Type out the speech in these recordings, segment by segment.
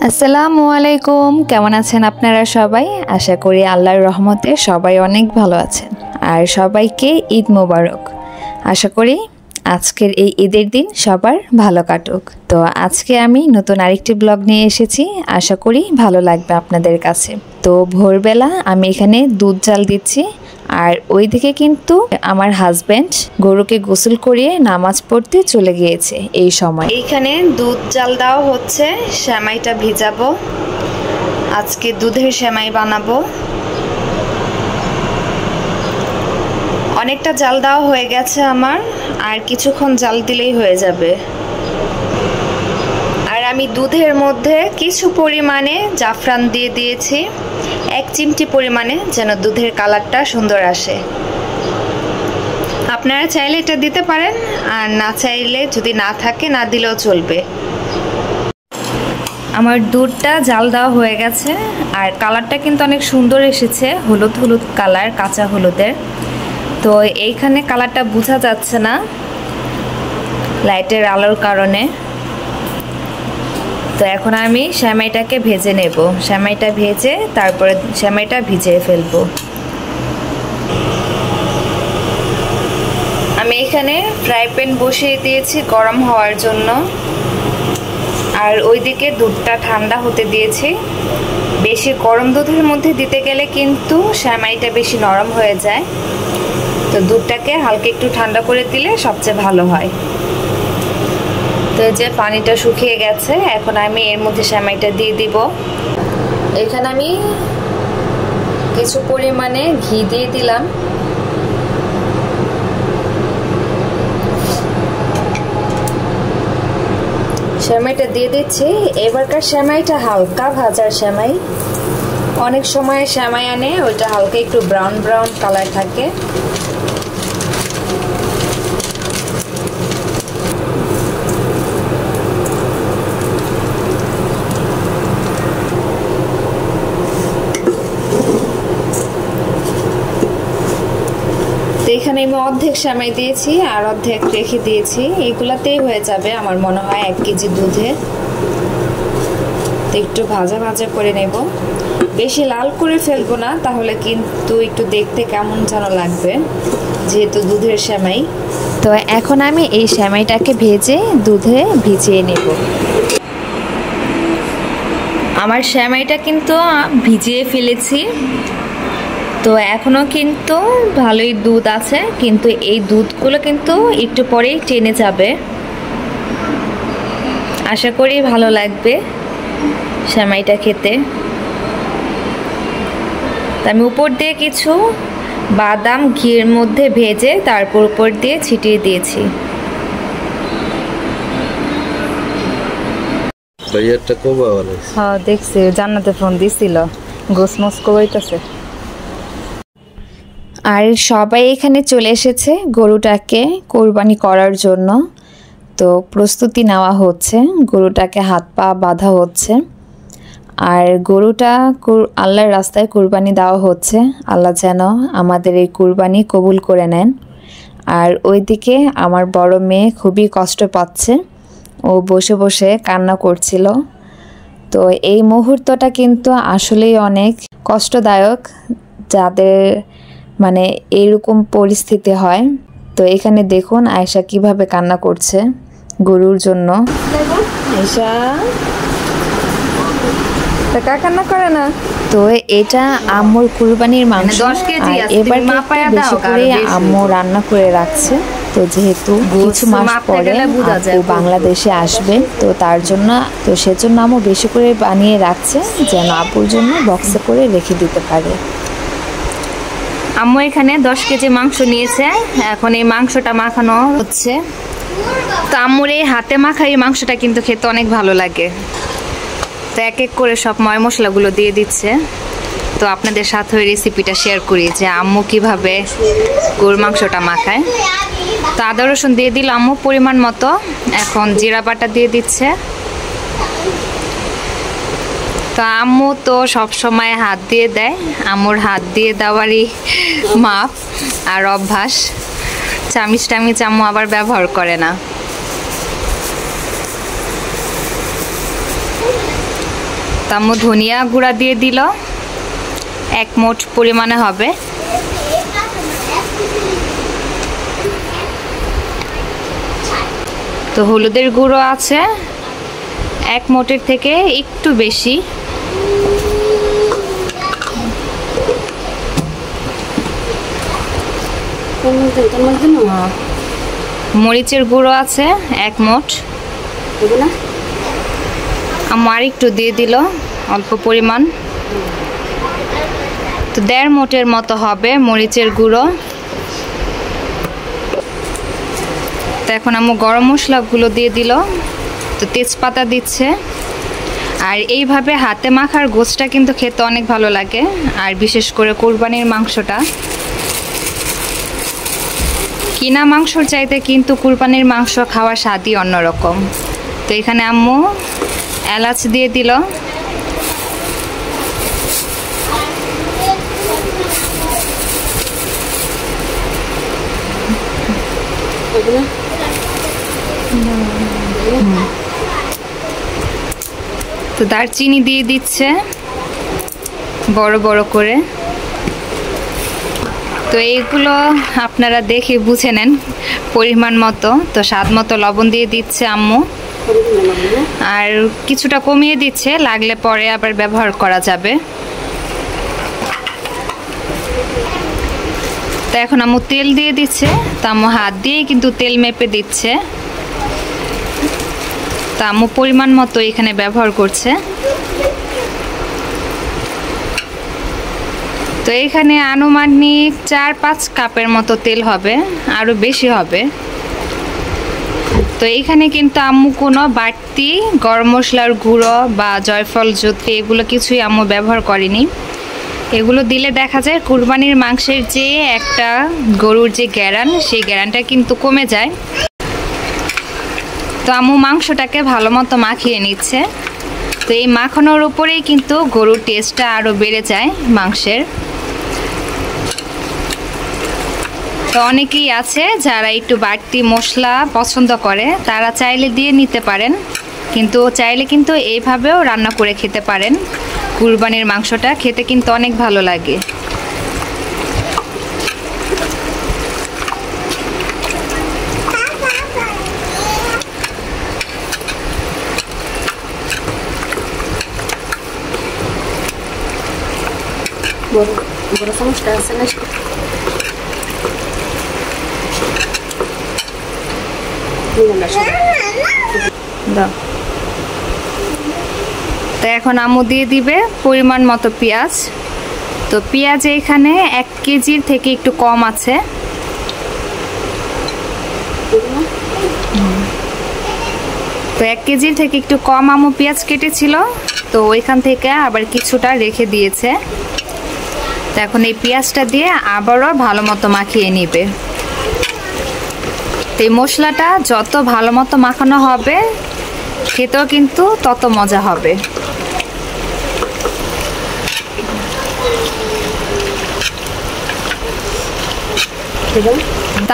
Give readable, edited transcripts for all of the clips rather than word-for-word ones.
আসসালামু আলাইকুম, কেমন আছেন আপনারা সবাই? আশা করি আল্লাহর রহমতে সবাই অনেক ভালো আছেন। আর সবাইকে ঈদ মোবারক। আশা করি আজকের এই ঈদের দিন সবার ভালো কাটুক। তো আজকে আমি নতুন আরেকটি ব্লগ নিয়ে এসেছি, আশা করি ভালো লাগবে আপনাদের কাছে। তো ভোরবেলা আমি এখানে দুধ জাল দিচ্ছি, আর ওইদিকে কিন্তু আমার হাজবেন্ড গরুকে গোসল করিয়ে নামাজ পড়তে চলে গিয়েছে। এই সময় এইখানে দুধ জাল দেওয়া হচ্ছে, সেমাইটা ভিজাবো। আজকে দুধের সেমাই বানাবো। অনেকটা জাল দেওয়া হয়ে গেছে আমার, আর কিছুক্ষণ জাল দিলেই হয়ে যাবে। আর আমি দুধের মধ্যে কিছু পরিমাণে জাফরান দিয়ে দিয়েছি, 1 চিমটি পরিমাণে, যেন দুধের কালারটা সুন্দর আসে। আপনারা চাইলে এটা দিতে পারেন, আর না চাইলে যদি না থাকে না দিলেও চলবে। আমার দুধটা জাল দেওয়া হয়ে গেছে, আর কালারটা কিন্তু অনেক সুন্দর এসেছে, হলুদ হলুদ কালার, কাঁচা হলুদের। তো এইখানে কালারটা বোঝা যাচ্ছে না লাইটের আলোর কারণে। তো এখন আমি সেমাইটাকে ভেজে নেব। সেমাইটা ভেজে তারপরে সেমাইটা ভিজিয়ে ফেলবো। আমি এখানে ফ্রাই প্যান বসিয়ে দিয়েছি গরম হওয়ার জন্য, আর ওইদিকে দুধটা ঠান্ডা হতে দিয়েছি। বেশি গরম দুধের মধ্যে দিতে গেলে কিন্তু সেমাইটা বেশি নরম হয়ে যায়, তো দুধটাকে হালকা একটু ঠান্ডা করে দিলে সবচেয়ে ভালো হয়। তো এই যে পানিটা শুকিয়ে গেছে, এখন আমি এর মধ্যে সেমাইটা দিয়ে দিব। এখানে আমি কিছু পরিমাণে ঘি দিয়ে দিলাম। সেমাইটা দিয়ে দিচ্ছি। এবারকার সেমাইটা হালকা ভাজার সেমাই। অনেক সময় সেমাই আনে ওইটা হালকা একটু ব্রাউন ব্রাউন কালার থাকে। এখানে আমি অর্ধেক সেমাই দিয়েছি আর অর্ধেক রেখে দিয়েছি, এগুলাতেই হয়ে যাবে আমার মনে হয় 1 কেজি দুধে। তো একটু ভাজা ভাজা করে নেব, বেশি লাল করে ফেলবো না, তাহলে কিন্তু একটু দেখতে কেমন যেন লাগবে, যেহেতু দুধের সেমাই। তো এখন আমি এই সেমাইটাকে ভেজে দুধে ভিজিয়ে নেব। আমার সেমাইটা কিন্তু ভিজিয়ে ফেলেছি, তো এখনো কিন্তু ভালোই দুধ আছে, কিন্তু এই দুধগুলো কিন্তু একটু পরেই টেনে যাবে। আশা করি ভালো লাগবে সেমাইটা খেতে। আমি উপর দিয়ে কিছু বাদাম ঘির মধ্যে ভেজে তারপর উপর দিয়ে ছিটিয়ে দিয়েছি। হ্যাঁ দেখছি, জান্নাতে ফোন দিছিল, গোসমস কইতাছে। আর সবাই এখানে চলে এসেছে গরুটাকে কোরবানি করার জন্য। তো প্রস্তুতি নেওয়া হচ্ছে, গরুটাকে হাত পা বাঁধা হচ্ছে। আর গরুটা আল্লাহর রাস্তায় কোরবানি দেওয়া হচ্ছে, আল্লাহ যেন আমাদের এই কোরবানি কবুল করে নেন। আর ওইদিকে আমার বড় মেয়ে খুবই কষ্ট পাচ্ছে, ও বসে বসে কান্না করছিল। তো এই মুহূর্তটা কিন্তু আসলেই অনেক কষ্টদায়ক, যাদের মানে এইরকম পরিস্থিতি হয়। তো এখানে দেখুন আয়েশা কিভাবে কান্না করছে গরুর জন্য। আয়েশা কান্না করে না। তো এটা আম্মুর কুরবানির মাংস, এবার বেশি করে আম্মু রান্না করে রাখছে। তো যেহেতু কিছু মাস পরে আপু বাংলাদেশে আসবে, তো তার জন্য, তো সেজন্য আম্মু বেশি করে বানিয়ে রাখছে, যেন আপুর জন্য বক্সে করে রেখে দিতে পারে। আম্মু এখানে 10 কেজি মাংস নিয়েছে, এখন এই মাংসটা মাখানো হচ্ছে। তো আম্মুর এই হাতে মাখা এই মাংসটা কিন্তু খেতে অনেক ভালো লাগে। তো এক এক করে সব ময় মশলাগুলো দিয়ে দিচ্ছে। তো আপনাদের সাথে ওই রেসিপিটা শেয়ার করি যে আম্মু কিভাবে গরুর মাংসটা মাখায়। তো আদা রসুন দিয়ে দিল আম্মু পরিমাণ মতো। এখন জিরা বাটা দিয়ে দিচ্ছে। তো আম্মু তো সব সময় হাত দিয়ে দেয়, আম্মুর হাত দিয়ে দেওয়ারই মাপ আর অভ্যাস। চামিচ টামিচ আম্মু আবার ব্যবহার করে না। আম্মু ধনিয়া গুঁড়া দিয়ে দিল, 1 মুঠ পরিমাণে হবে। তো হলুদের গুঁড়ো আছে 1 মুঠের থেকে একটু বেশি। মরিচের গুঁড়ো আছে 1 মুঠ। আম্মু আর একটু দিয়ে দিল অল্প পরিমাণ। তো 1.5 মুঠের মতো হবে মরিচের গুঁড়ো। তো এখন আম্মু গরম মশলাগুলো দিয়ে দিল। তো তেজপাতা দিচ্ছে। আর এইভাবে হাতে মাখার গোশটা কিন্তু খেতে অনেক ভালো লাগে, আর বিশেষ করে কুরবানির মাংসটা। কিনা মাংসর চাইতে কিন্তু কুরবানির মাংস খাওয়ার স্বাদই অন্যরকম। তো এখানে আম্মু এলাচ দিয়ে দিল। তো দারচিনি দিয়ে দিচ্ছে বড় বড় করে। তো এইগুলো আপনারা দেখে বুঝে নেন পরিমাণ মতো। তো স্বাদ মতো লবণ দিয়ে দিচ্ছে আম্মু, আর কিছুটা কমিয়ে দিচ্ছে, লাগলে পরে আবার ব্যবহার করা যাবে। তো এখন আম্মু তেল দিয়ে দিচ্ছে। তো আম্মু হাত দিয়ে কিন্তু তেল মেপে দিচ্ছে। তো আম্মু পরিমাণ মতো এখানে ব্যবহার করছে। তো এখানে আনুমানিক 4-5 কাপের মতো তেল হবে, আরও বেশি হবে। তো এখানে কিন্তু আম্মু কোনো বাড়তি গরম মশলার গুঁড়ো বা জয়ফল জ্যোতি এগুলো কিছুই আম্মু ব্যবহার করেনি। এগুলো দিলে দেখা যায় কুরবানির মাংসের যে একটা গরুর যে গ্যারান, সেই গ্যারানটা কিন্তু কমে যায়। তো আম্মু মাংসটাকে ভালো মতো মাখিয়ে নিচ্ছে। তো এই মাখানোর উপরেই কিন্তু গরুর টেস্টটা আরও বেড়ে যায় মাংসের। তো অনেকেই আছে যারা একটু বাড়তি মশলা পছন্দ করে, তারা চাইলে দিয়ে নিতে পারেন, কিন্তু চাইলে কিন্তু এইভাবেও রান্না করে খেতে পারেন। কুরবানির মাংসটা খেতে কিন্তু অনেক ভালো লাগে। বড় চামচটা আছে না? তো এখন আম্মু দিয়ে দিবে পরিমাণ মতো পেঁয়াজ। তো পেঁয়াজ এখানে 1 কেজির থেকে একটু কম আছে। তো 1 কেজির থেকে একটু কম আম্মু পেঁয়াজ কেটেছিল। তো ওইখান থেকে আবার কিছুটা রেখে দিয়েছে। তো এখন এই পেঁয়াজটা দিয়ে আবারও ভালো মতো মাখিয়ে নিবে। তো এই মশলাটা যত ভালো মতো মাখানো হবে, খেতেও কিন্তু তত মজা হবে।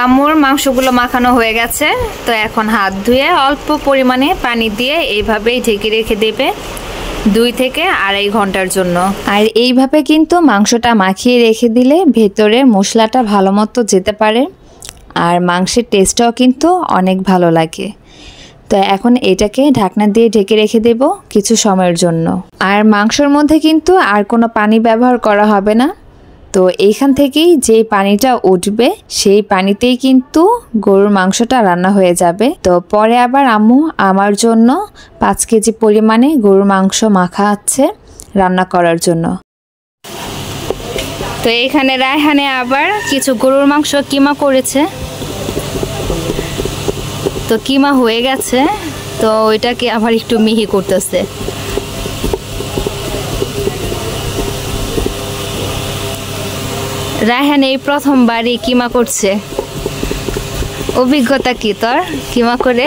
আম্মুর মাংসগুলো মাখানো হয়ে গেছে। তো এখন হাত ধুয়ে অল্প পরিমাণে পানি দিয়ে এইভাবেই ঢেকে রেখে দেবে 2 থেকে 2.5 ঘন্টার জন্য। আর এইভাবে কিন্তু মাংসটা মাখিয়ে রেখে দিলে ভেতরে মশলাটা ভালো মতো যেতে পারে, আর মাংসের টেস্টটাও কিন্তু অনেক ভালো লাগে। তো এখন এটাকে ঢাকনা দিয়ে ঢেকে রেখে দেব কিছু সময়ের জন্য। আর মাংসর মধ্যে কিন্তু আর কোনো পানি ব্যবহার করা হবে না। তো এইখান থেকেই যে পানিটা উঠবে, সেই পানিতেই কিন্তু গরুর মাংসটা রান্না হয়ে যাবে। তো পরে আবার আম্মু আমার জন্য 5 কেজি পরিমাণে গরুর মাংস মাখা আছে রান্না করার জন্য। তো এইখানে রায়হানে আবার কিছু গরুর মাংস কিমা করেছে। তো কিমা হয়ে গেছে, তো ওইটাকে আবার একটু মিহি করতেছে। রায়হান এই প্রথমবারই কিমা করছে। অভিজ্ঞতা কি তোর কিমা করে?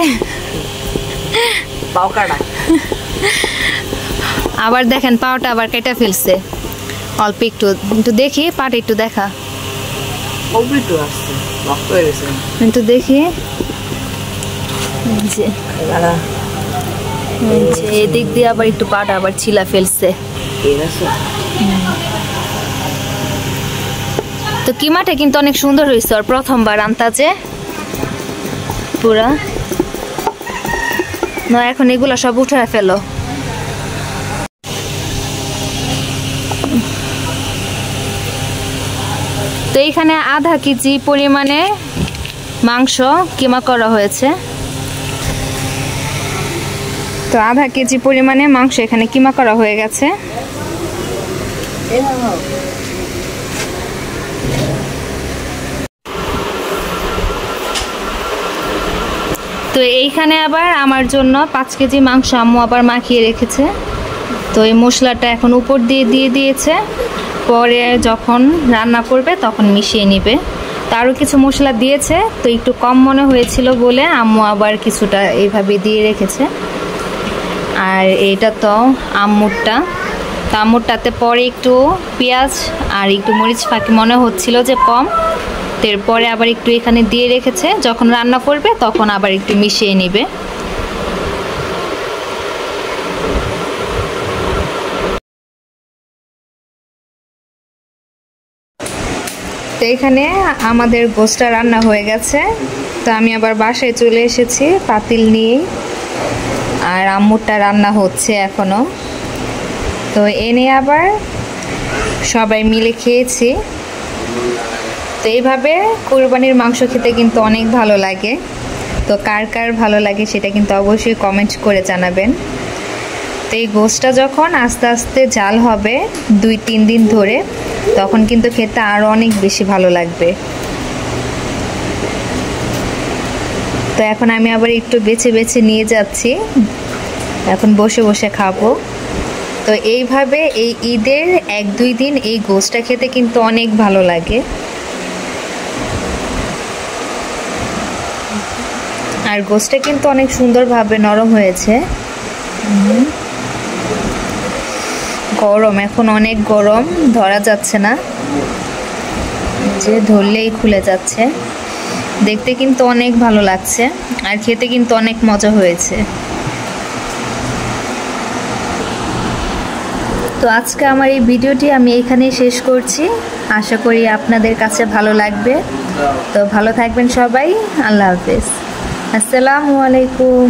আবার দেখেন পাওটা আবার কেটে ফেলছে অল্প একটু। একটু দেখি পাটা একটু দেখা, একটু দেখি। এদিক দিয়ে আবার একটু পাটা আবার ছিলা ফেলছে। তো কিমাটা কিন্তু অনেক সুন্দর হয়েছে, আর প্রথমবার আনতাজে পুরা। না এখন এগুলো সব উঠে ফেলো। তো এইখানে আধা কেজি পরিমাণে মাংস কিমা করা হয়েছে। তো আধা কেজি পরিমাণে মাংস এখানে কিমা করা হয়ে গেছে। তো এইখানে আবার আমার জন্য 5 কেজি মাংস আম্মু আবার মাখিয়ে রেখেছে। তো এই মশলাটা এখন উপর দিয়ে দিয়েছে, পরে যখন রান্না করবে তখন মিশিয়ে নিবে। তো আরও কিছু মশলা দিয়েছে, তো একটু কম মনে হয়েছিল বলে আম্মু আবার কিছুটা এইভাবে দিয়ে রেখেছে। আর এইটা তো আম্মুরটা, তো আম্মুরটাতে পরে একটু পেঁয়াজ আর একটু মরিচ ফাঁকি মনে হচ্ছিল যে কম, এরপরে আবার একটু এখানে দিয়ে রেখেছে, যখন রান্না করবে তখন আবার একটু মিশিয়ে নিবে। তো এখানে আমাদের গোশটা রান্না হয়ে গেছে। তো আমি আবার বাসায় চলে এসেছি পাতিল নিয়ে, আর আম্মুরটা রান্না হচ্ছে এখনো। তো এনে আবার সবাই মিলে খেয়েছি। তো এইভাবে কুরবানির মাংস খেতে কিন্তু অনেক ভালো লাগে। তো কার কার ভালো লাগে সেটা কিন্তু অবশ্যই কমেন্ট করে জানাবেন। তো এই গোশটা যখন আস্তে আস্তে জাল হবে 2-3 দিন ধরে, তখন কিন্তু খেতে আরও অনেক বেশি ভালো লাগবে। তো এখন আমি আবার একটু বেছে বেছে নিয়ে যাচ্ছি, এখন বসে বসে খাবো। তো এইভাবে এই ঈদের 1-2 দিন এই গোশটা খেতে কিন্তু অনেক ভালো লাগে। আর গোশটা কিন্তু অনেক সুন্দরভাবে নরম হয়েছে। গরম, এখন অনেক গরম, ধরা যাচ্ছে না, যে ধরলেই খুলে যাচ্ছে। দেখতে কিন্তু অনেক ভালো লাগছে, আর খেতে কিন্তু অনেক মজা হয়েছে। তো আজকে আমার এই ভিডিওটি আমি এখানেই শেষ করছি। আশা করি আপনাদের কাছে ভালো লাগবে। তো ভালো থাকবেন সবাই। আল্লাহ হাফেজ। আসসালামু আলাইকুম।